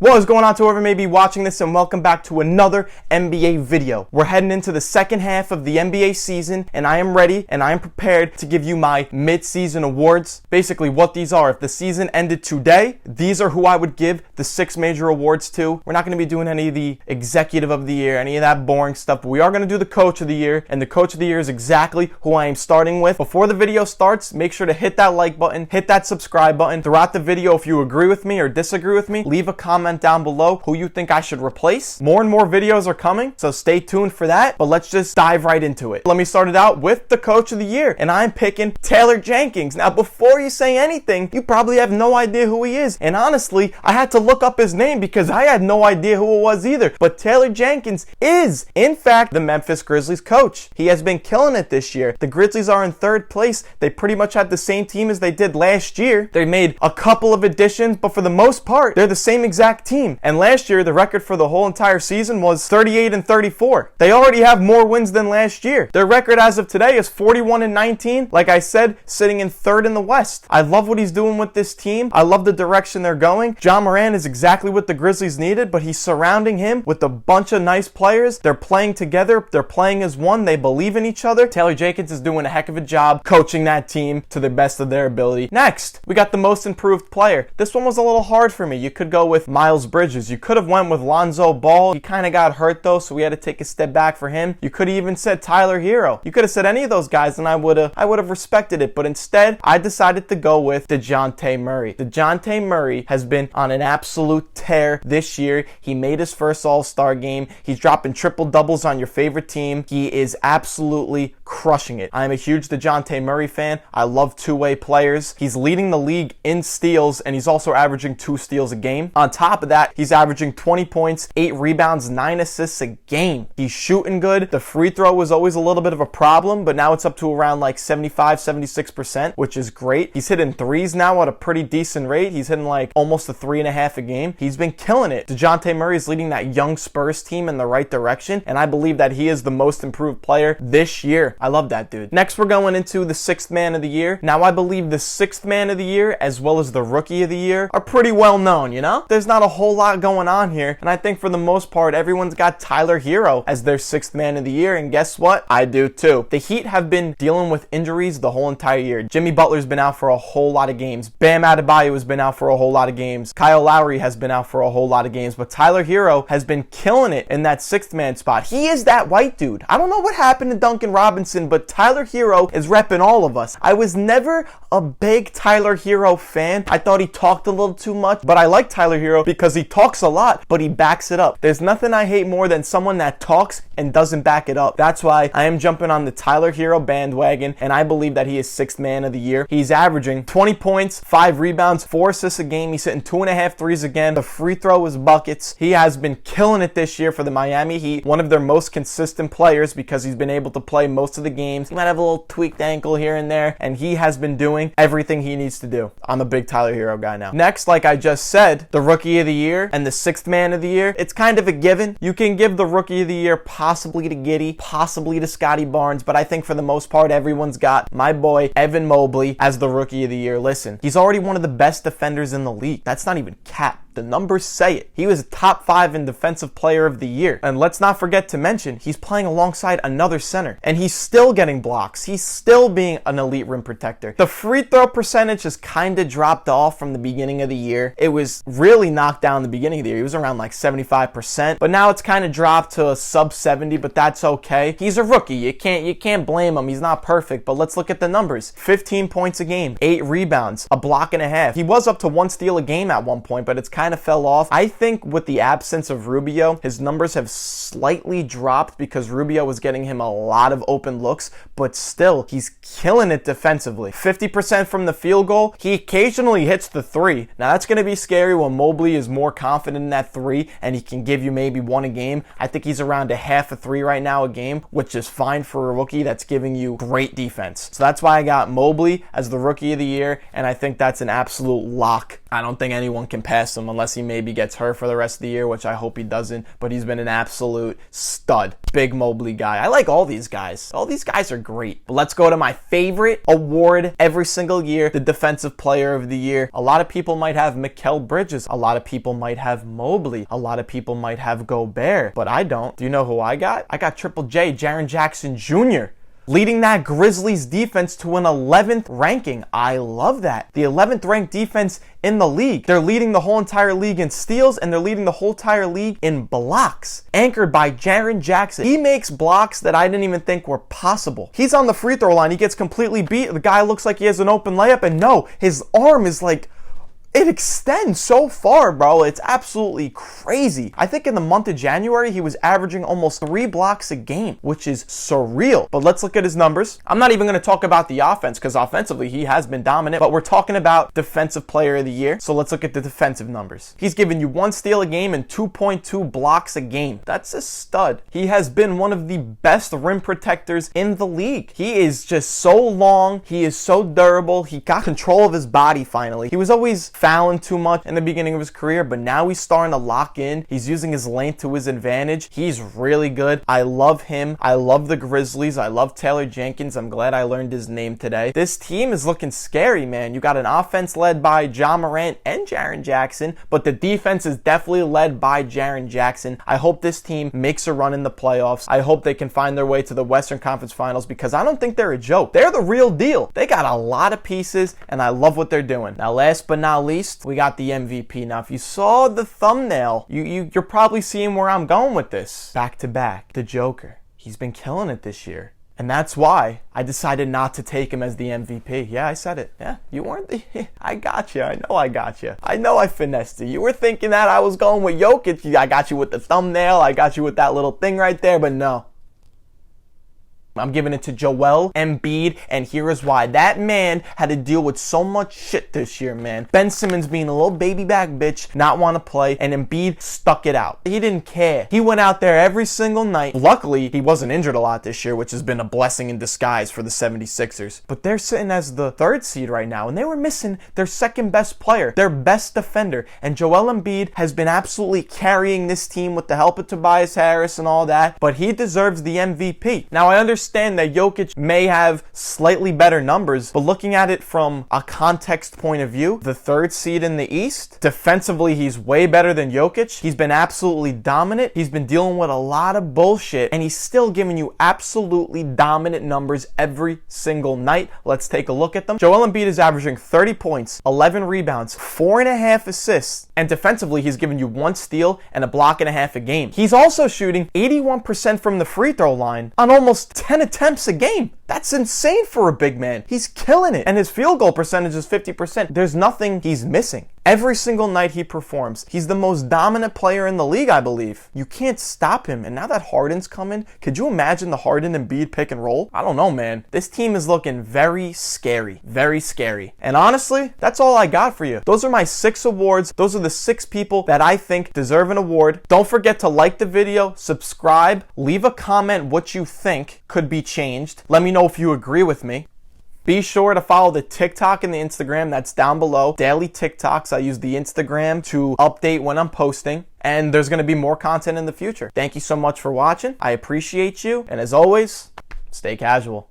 What is going on to whoever may be watching this, and welcome back to another NBA video. We're heading into the second half of the NBA season, and I am ready and I am prepared to give you my mid-season awards. Basically what these are, if the season ended today, these are who I would give the 6 major awards to. We're not going to be doing any of the executive of the year, any of that boring stuff, but we are going to do the coach of the year, and the coach of the year is exactly who I am starting with. Before the video starts, make sure to hit that like button, hit that subscribe button. Throughout the video, if you agree with me or disagree with me, leave a comment down below who you think I should replace. More and more videos are coming, so stay tuned for that, but let's just dive right into it. Let me start it out with the coach of the year, and I'm picking Taylor Jenkins. Now, before you say anything, you probably have no idea who he is, and honestly, I had to look up his name because I had no idea who it was either, but Taylor Jenkins is, in fact, the Memphis Grizzlies coach. He has been killing it this year. The Grizzlies are in 3rd place. They pretty much had the same team as they did last year. They made a couple of additions, but for the most part, they're the same exact team. And last year, the record for the whole entire season was 38-34. They already have more wins than last year. Their record as of today is 41-19. Like I said, sitting in 3rd in the West. I love what he's doing with this team. I love the direction they're going. Ja Morant is exactly what the Grizzlies needed, but he's surrounding him with a bunch of nice players. They're playing together. They're playing as one. They believe in each other. Taylor Jenkins is doing a heck of a job coaching that team to the best of their ability. Next, we got the most improved player. This one was a little hard for me. You could go with Miles Bridges. You could have went with Lonzo Ball. He kind of got hurt though, so we had to take a step back for him. You could have even said Tyler Hero. You could have said any of those guys and I would have respected it, but instead I decided to go with DeJounte Murray. DeJounte Murray has been on an absolute tear this year. He made his first All-Star game. He's dropping triple doubles on your favorite team. He is absolutely crushing it. I am a huge DeJounte Murray fan. I love two-way players. He's leading the league in steals, and he's also averaging 2 steals a game. On top of that, he's averaging 20 points, 8 rebounds, 9 assists a game. He's shooting good. The free throw was always a little bit of a problem, but now it's up to around like 75-76%, which is great. He's hitting threes now at a pretty decent rate. He's hitting like almost a 3.5 a game. He's been killing it. DeJounte Murray is leading that young Spurs team in the right direction, and I believe that he is the most improved player this year. I love that dude. Next, we're going into the 6th man of the year. Now, I believe the 6th man of the year, as well as the rookie of the year, are pretty well known, you know? There's not a whole lot going on here, and I think for the most part, everyone's got Tyler Hero as their 6th man of the year, and guess what? I do too. The Heat have been dealing with injuries the whole entire year. Jimmy Butler's been out for a whole lot of games. Bam Adebayo has been out for a whole lot of games. Kyle Lowry has been out for a whole lot of games, but Tyler Hero has been killing it in that 6th man spot. He is that white dude. I don't know what happened to Duncan Robinson, but Tyler Hero is repping all of us. I was never a big Tyler Hero fan. I thought he talked a little too much, but I like Tyler Hero because he talks a lot, but he backs it up. There's nothing I hate more than someone that talks and doesn't back it up. That's why I am jumping on the Tyler Hero bandwagon, and I believe that he is 6th man of the year. He's averaging 20 points, 5 rebounds, 4 assists a game. He's hitting 2.5 threes again. The free throw is buckets. He has been killing it this year for the Miami Heat, one of their most consistent players because he's been able to play most of the games. He might have a little tweaked ankle here and there, and he has been doing everything he needs to do. I'm a big Tyler Hero guy now. Next, like I just said, the rookie of the year and the 6th man of the year, it's kind of a given. You can give the rookie of the year possibly to Giddey, possibly to Scotty Barnes, but I think for the most part, everyone's got my boy Evan Mobley as the rookie of the year. Listen, he's already one of the best defenders in the league. That's not even cap. The numbers say it. He was top 5 in defensive player of the year. And let's not forget to mention, he's playing alongside another center. And he's still getting blocks. He's still being an elite rim protector. The free throw percentage has kind of dropped off from the beginning of the year. It was really knocked down the beginning of the year. He was around like 75%. But now it's kind of dropped to a sub 70, but that's okay. He's a rookie. You can't blame him. He's not perfect. But let's look at the numbers. 15 points a game, 8 rebounds, a block and a half. He was up to 1 steal a game at one point, but it's kind of fell off. I think with the absence of Rubio, his numbers have slightly dropped because Rubio was getting him a lot of open looks, but still, he's killing it defensively. 50% from the field goal. He occasionally hits the 3. Now that's going to be scary when Mobley is more confident in that 3 and he can give you maybe 1 a game. I think he's around a half a 3 right now a game, which is fine for a rookie that's giving you great defense. So that's why I got Mobley as the rookie of the year, and I think that's an absolute lock I don't think anyone can pass him unless he maybe gets hurt for the rest of the year, which I hope he doesn't, but he's been an absolute stud. Big Mobley guy. I like all these guys. All these guys are great. But let's go to my favorite award every single year, the Defensive Player of the Year. A lot of people might have Mikal Bridges. A lot of people might have Mobley. A lot of people might have Gobert, but I don't. Do you know who I got? I got Triple J, Jaren Jackson Jr., leading that Grizzlies defense to an 11th ranking. I love that. The 11th ranked defense in the league. They're leading the whole entire league in steals, and they're leading the whole entire league in blocks. Anchored by Jaren Jackson. He makes blocks that I didn't even think were possible. He's on the free throw line. He gets completely beat. The guy looks like he has an open layup, and no, his arm is like, it extends so far, bro. It's absolutely crazy. I think in the month of January, he was averaging almost 3 blocks a game, which is surreal. But let's look at his numbers. I'm not even going to talk about the offense because offensively, he has been dominant, but we're talking about Defensive Player of the Year. So let's look at the defensive numbers. He's given you 1 steal a game and 2.2 blocks a game. That's a stud. He has been one of the best rim protectors in the league. He is just so long. He is so durable. He got control of his body finally. He was always fouling too much in the beginning of his career, but now he's starting to lock in. He's using his length to his advantage. He's really good. I love him. I love the Grizzlies. I love Taylor Jenkins. I'm glad I learned his name today. This team is looking scary, man. You got an offense led by Ja Morant and Jaren Jackson, but the defense is definitely led by Jaren Jackson. I hope this team makes a run in the playoffs. I hope they can find their way to the Western Conference Finals because I don't think they're a joke. They're the real deal. They got a lot of pieces, and I love what they're doing. Now, last but not least, we got the MVP. Now, if you saw the thumbnail, you're probably seeing where I'm going with this. Back to back, the Joker. He's been killing it this year. And that's why I decided not to take him as the MVP. Yeah, I said it. Yeah, you weren't the... I got you. I know I got you. I know I finessed you. You were thinking that I was going with Jokic. I got you with the thumbnail. I got you with that little thing right there, but no. I'm giving it to Joel Embiid, and here is why. That man had to deal with so much shit this year, man. Ben Simmons being a little baby back bitch, not want to play, and Embiid stuck it out. He didn't care. He went out there every single night. Luckily, he wasn't injured a lot this year, which has been a blessing in disguise for the 76ers. But they're sitting as the 3rd seed right now, and they were missing their 2nd best player, their best defender. And Joel Embiid has been absolutely carrying this team with the help of Tobias Harris and all that, but he deserves the MVP. Now, I understand that Jokic may have slightly better numbers, but looking at it from a context point of view, the 3rd seed in the East, defensively, he's way better than Jokic. He's been absolutely dominant. He's been dealing with a lot of bullshit, and he's still giving you absolutely dominant numbers every single night. Let's take a look at them. Joel Embiid is averaging 30 points, 11 rebounds, 4.5 assists, and defensively, he's giving you 1 steal and a block and a half a game. He's also shooting 81% from the free throw line on almost 10 attempts a game. That's insane for a big man. He's killing it. And his field goal percentage is 50%. There's nothing he's missing. Every single night he performs. He's the most dominant player in the league, I believe. You can't stop him. And now that Harden's coming, could you imagine the Harden and Embiid pick and roll? I don't know, man. This team is looking very scary. Very scary. And honestly, that's all I got for you. Those are my 6 awards. Those are the 6 people that I think deserve an award. Don't forget to like the video, subscribe, leave a comment what you think could be changed. Let me know if you agree with me. Be sure to follow the TikTok and the Instagram that's down below. Daily TikToks. I use the Instagram to update when I'm posting. And there's going to be more content in the future. Thank you so much for watching. I appreciate you. And as always, stay casual.